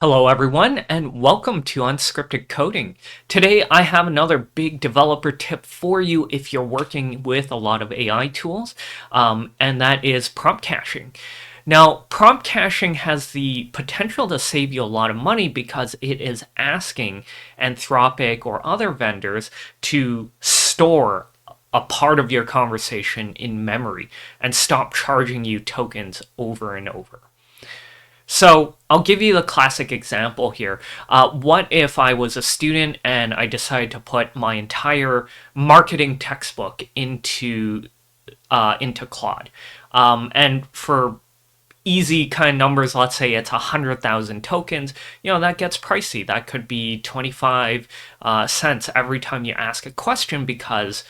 Hello everyone and welcome to Unscripted Coding. Today I have another big developer tip for you if you're working with a lot of AI tools, and that is prompt caching. Now, prompt caching has the potential to save you a lot of money because it is asking Anthropic or other vendors to store a part of your conversation in memory and stop charging you tokens over and over. So I'll give you the classic example here. What if I was a student and I decided to put my entire marketing textbook into Claude, and for easy kind of numbers, let's say it's 100,000 tokens. That gets pricey. That could be 25 cents every time you ask a question because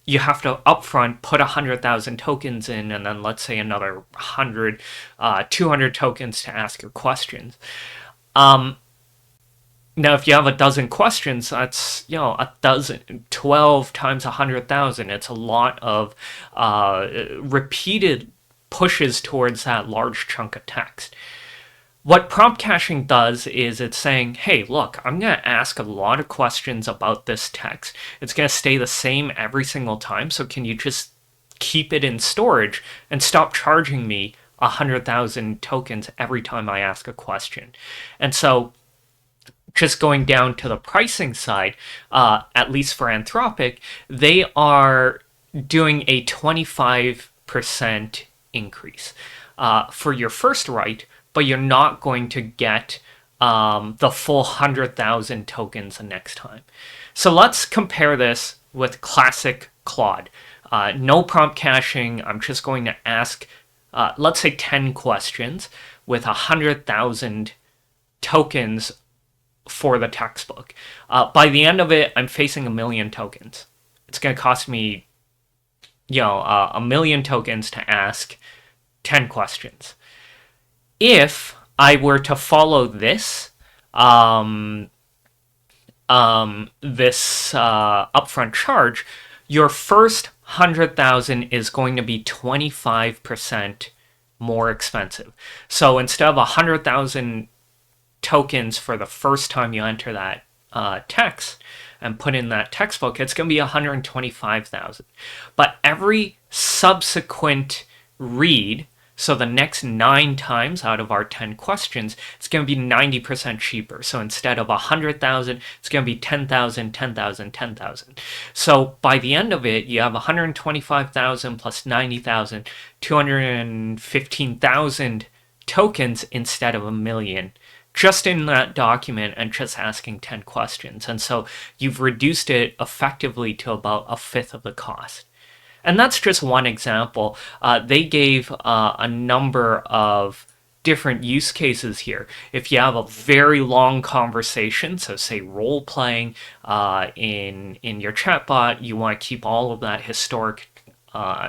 you have to upfront put 100,000 tokens in, and then let's say another 100, 200 tokens to ask your questions. Um, Now, if you have a dozen questions, that's a dozen, 12 times 100,000. It's a lot of repeated pushes towards that large chunk of text. What prompt caching does is it's saying, hey, look, I'm going to ask a lot of questions about this text. It's going to stay the same every single time. So can you just keep it in storage and stop charging me 100,000 tokens every time I ask a question? And so just going down to the pricing side, at least for Anthropic, they are doing a 25% increase for your first write, but you're not going to get the full 100,000 tokens the next time. So let's compare this with classic Claude. No prompt caching. I'm just going to ask, let's say, 10 questions with 100,000 tokens for the textbook. By the end of it, I'm facing 1 million tokens. It's going to cost me, 1 million tokens to ask 10 questions. If I were to follow this upfront charge, your first 100,000 is going to be 25% more expensive. So instead of 100,000 tokens for the first time you enter that text and put in that textbook, it's going to be 125,000. But every subsequent read, so the next 9 times out of our 10 questions, it's going to be 90% cheaper. So instead of 100,000, it's going to be 10,000, 10,000, 10,000. So by the end of it, you have 125,000 plus 90,000, 215,000 tokens instead of 1 million, just in that document and just asking 10 questions. And so you've reduced it effectively to about a fifth of the cost. And that's just one example. They gave a number of different use cases here. If you have a very long conversation, so say role playing in your chatbot, you want to keep all of that historic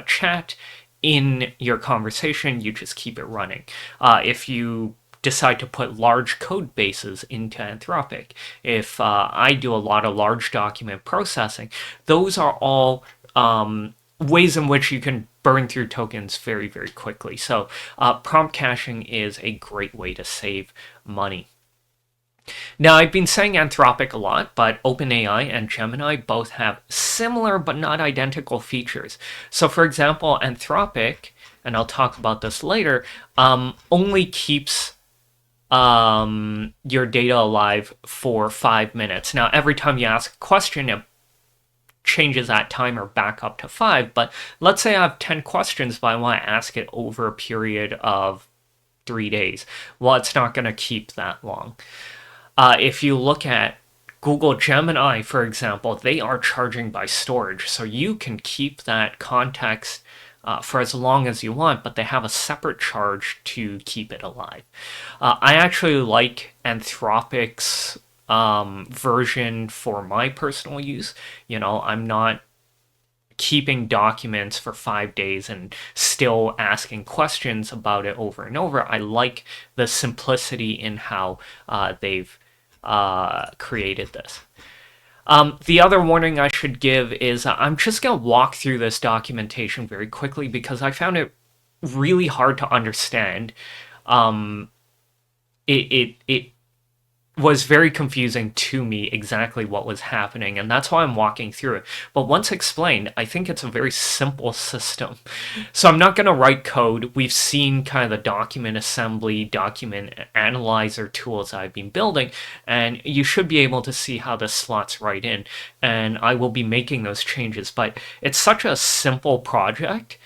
chat in your conversation, you just keep it running. If you decide to put large code bases into Anthropic, if I do a lot of large document processing, those are all ways in which you can burn through tokens very, very quickly. So prompt caching is a great way to save money. Now, I've been saying Anthropic a lot, but OpenAI and Gemini both have similar but not identical features. So for example, Anthropic, and I'll talk about this later, only keeps your data alive for 5 minutes. Now, every time you ask a question, it changes that timer back up to 5. But let's say I have 10 questions, but I want to ask it over a period of 3 days. Well, it's not going to keep that long. If you look at Google Gemini, for example, they are charging by storage. So you can keep that context for as long as you want, but they have a separate charge to keep it alive. I actually like Anthropic's version for my personal use. I'm not keeping documents for 5 days and still asking questions about it over and over. I like the simplicity in how they've created this. The other warning I should give is I'm just going to walk through this documentation very quickly because I found it really hard to understand. It was very confusing to me exactly what was happening, and that's why I'm walking through it. But once explained, I think it's a very simple system. So I'm not going to write code. We've seen kind of the document assembly, document analyzer tools I've been building, and you should be able to see how this slots right in, and I will be making those changes. But it's such a simple project,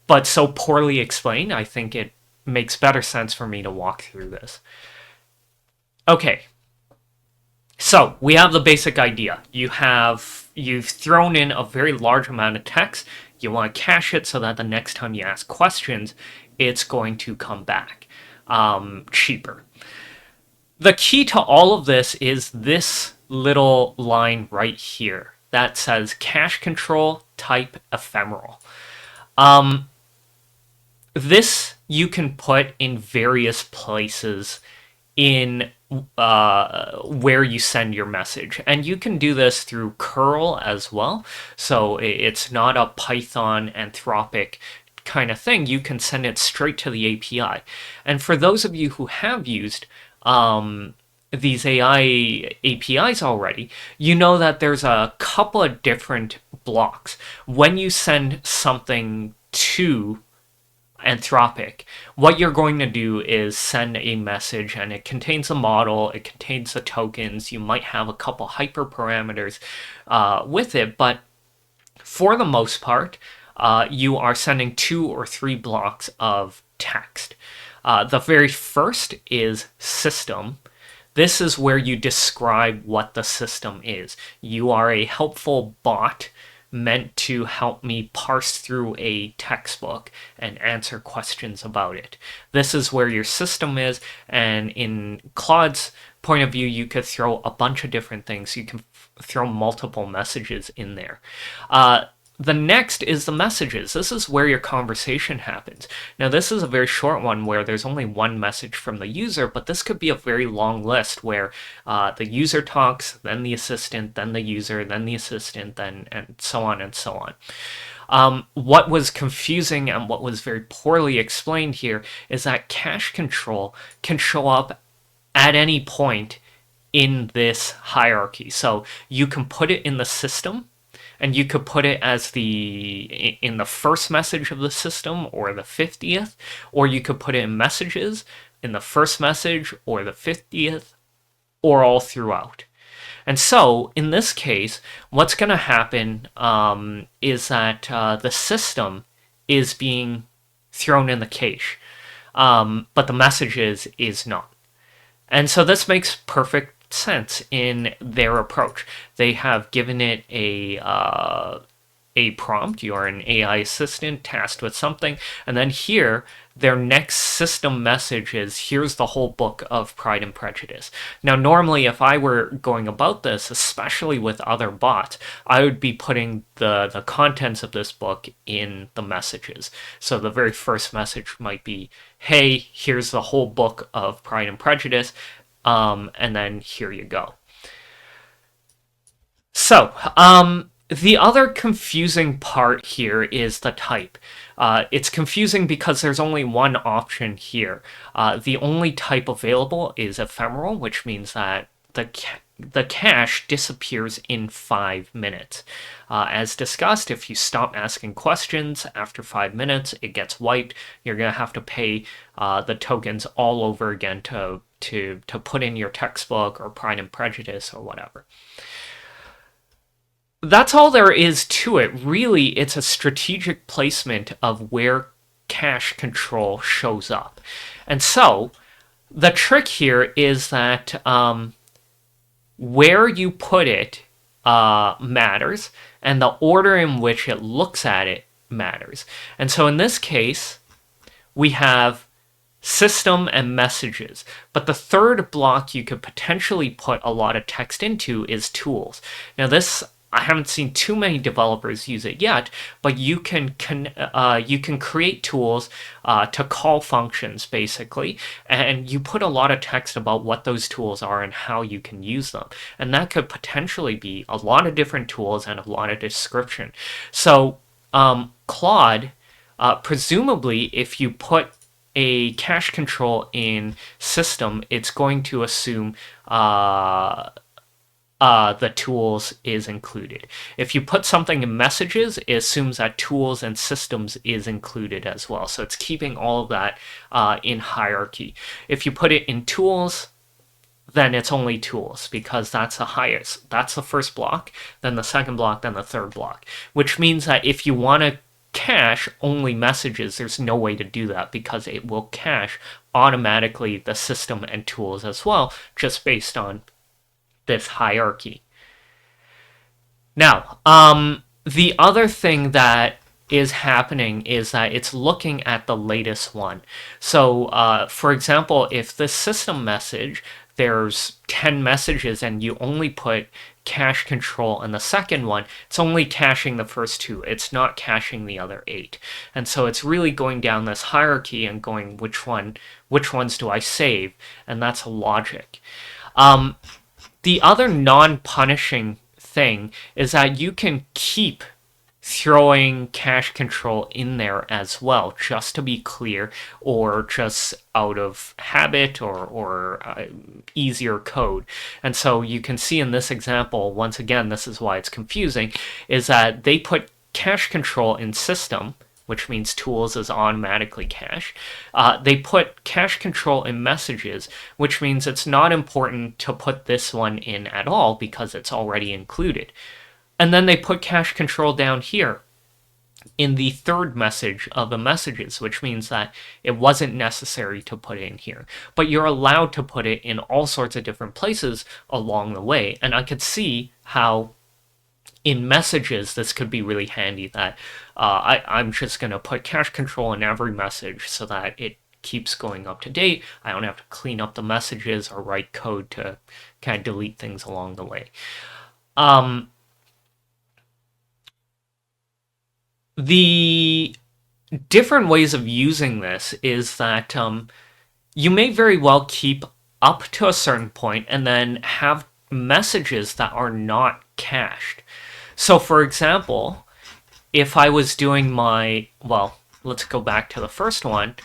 but so poorly explained, I think it makes better sense for me to walk through this. Okay, so we have the basic idea. You've thrown in a very large amount of text. You want to cache it so that the next time you ask questions, it's going to come back cheaper. The key to all of this is this little line right here that says cache control type ephemeral. This you can put in various places in where you send your message. And you can do this through curl as well. So it's not a Python Anthropic kind of thing. You can send it straight to the API. And for those of you who have used these AI APIs already, you know that there's a couple of different blocks. When you send something to Anthropic, what you're going to do is send a message, and it contains a model, it contains the tokens, you might have a couple hyperparameters with it, but for the most part, you are sending 2 or 3 blocks of text. The very first is system. This is where you describe what the system is. You are a helpful bot meant to help me parse through a textbook and answer questions about it. This is where your system is, and in Claude's point of view, you could throw a bunch of different things. You can throw multiple messages in there. The next is the messages. This is where your conversation happens. Now, this is a very short one where there's only one message from the user, but this could be a very long list where the user talks, then the assistant, then the user, then the assistant, then and so on and so on. What was confusing and what was very poorly explained here is that cache control can show up at any point in this hierarchy. So you can put it in the system, and you could put it as in the first message of the system or the 50th, or you could put it in messages in the first message or the 50th, or all throughout. And so in this case, what's going to happen is that the system is being thrown in the cache, but the messages is not. And so this makes perfect sense in their approach. They have given it a prompt. You are an AI assistant tasked with something, and then here their next system message is, here's the whole book of Pride and Prejudice. Now, normally if I were going about this, especially with other bots, I would be putting the contents of this book in the messages. So the very first message might be, hey, here's the whole book of Pride and Prejudice, and then here you go. So, the other confusing part here is the type. It's confusing because there's only one option here. The only type available is ephemeral, which means that the cache disappears in 5 minutes. As discussed, if you stop asking questions after 5 minutes, it gets wiped. You're going to have to pay the tokens all over again to put in your textbook or Pride and Prejudice or whatever. That's all there is to it. Really, it's a strategic placement of where cache control shows up. And so the trick here is that where you put it matters, and the order in which it looks at it matters. And so in this case, we have system and messages. But the third block you could potentially put a lot of text into is tools. Now this, I haven't seen too many developers use it yet, but you can create tools to call functions, basically, and you put a lot of text about what those tools are and how you can use them. And that could potentially be a lot of different tools and a lot of description. So Claude, presumably, if you put a cache control in system, it's going to assume the tools is included. If you put something in messages, it assumes that tools and systems is included as well. So it's keeping all of that in hierarchy. If you put it in tools, then it's only tools because that's the highest. That's the first block, then the second block, then the third block, which means that if you want to cache only messages, there's no way to do that because it will cache automatically the system and tools as well, just based on this hierarchy. Now, the other thing that is happening is that it's looking at the latest one. So, for example, if the system message, there's 10 messages and you only put cache control in the second one, it's only caching the first two. It's not caching the other 8. And so it's really going down this hierarchy and going which ones do I save? And that's logic. The other non-punishing thing is that you can keep throwing cache control in there as well, just to be clear, or just out of habit or easier code. And so you can see in this example, once again, this is why it's confusing, is that they put cache control in system, which means tools is automatically cached. They put cache control in messages, which means it's not important to put this one in at all because it's already included. And then they put cache control down here in the third message of the messages, which means that it wasn't necessary to put it in here. But you're allowed to put it in all sorts of different places along the way. And I could see how in messages, this could be really handy that I'm just going to put cache control in every message so that it keeps going up to date. I don't have to clean up the messages or write code to kind of delete things along the way. The different ways of using this is that you may very well keep up to a certain point and then have messages that are not cached. So, for example, if I was doing let's go back to the first one.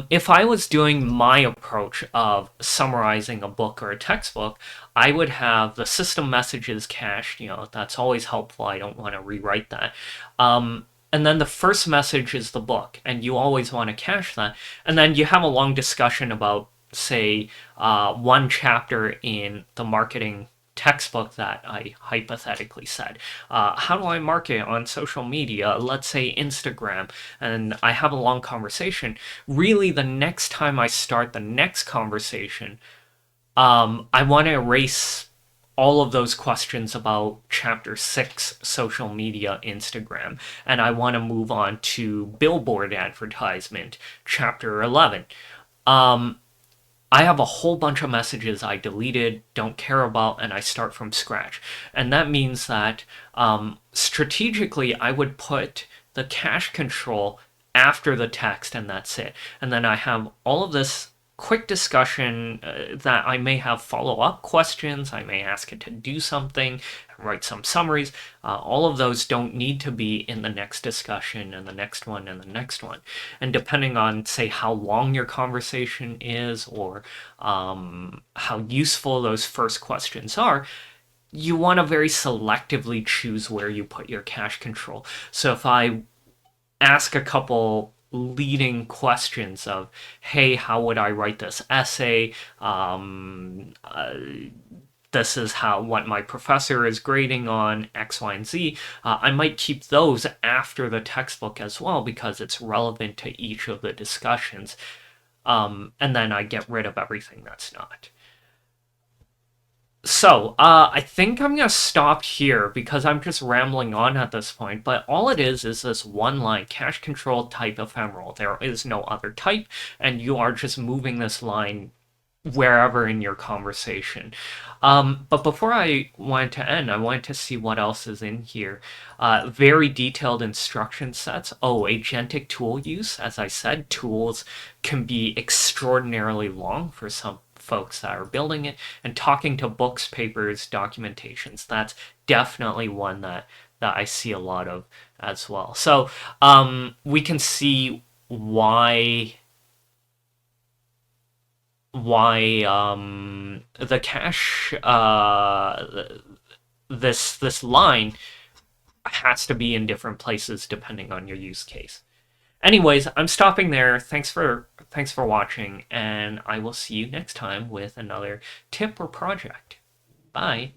If I was doing my approach of summarizing a book or a textbook, I would have the system messages cached. That's always helpful. I don't want to rewrite that. And then the first message is the book, and you always want to cache that. And then you have a long discussion about, say, one chapter in the marketing textbook that I hypothetically said. How do I market on social media? Let's say Instagram. And I have a long conversation. Really, the next time I start the next conversation, I want to erase all of those questions about chapter 6, social media, Instagram, and I want to move on to billboard advertisement, chapter 11. I have a whole bunch of messages I deleted, don't care about, and I start from scratch. And that means that strategically, I would put the cache control after the text, and that's it. And then I have all of this quick discussion that I may have follow-up questions. I may ask it to do something, write some summaries. All of those don't need to be in the next discussion and the next one and the next one. And depending on, say, how long your conversation is or how useful those first questions are, you want to very selectively choose where you put your cache control. So if I ask a couple leading questions of, hey, how would I write this essay? This is what my professor is grading on X, Y, and Z. I might keep those after the textbook as well because it's relevant to each of the discussions. And then I get rid of everything that's not. So, I think I'm going to stop here because I'm just rambling on at this point, but all it is this one line, cache control type ephemeral. There is no other type, and you are just moving this line wherever in your conversation. But before I wanted to end, I wanted to see what else is in here. Very detailed instruction sets. Oh, agentic tool use. As I said, tools can be extraordinarily long for some folks that are building it, and talking to books, papers, documentations. That's definitely one that I see a lot of as well. So we can see why why the cache this line has to be in different places depending on your use case. Anyways, I'm stopping there. Thanks for watching, and I will see you next time with another tip or project. Bye.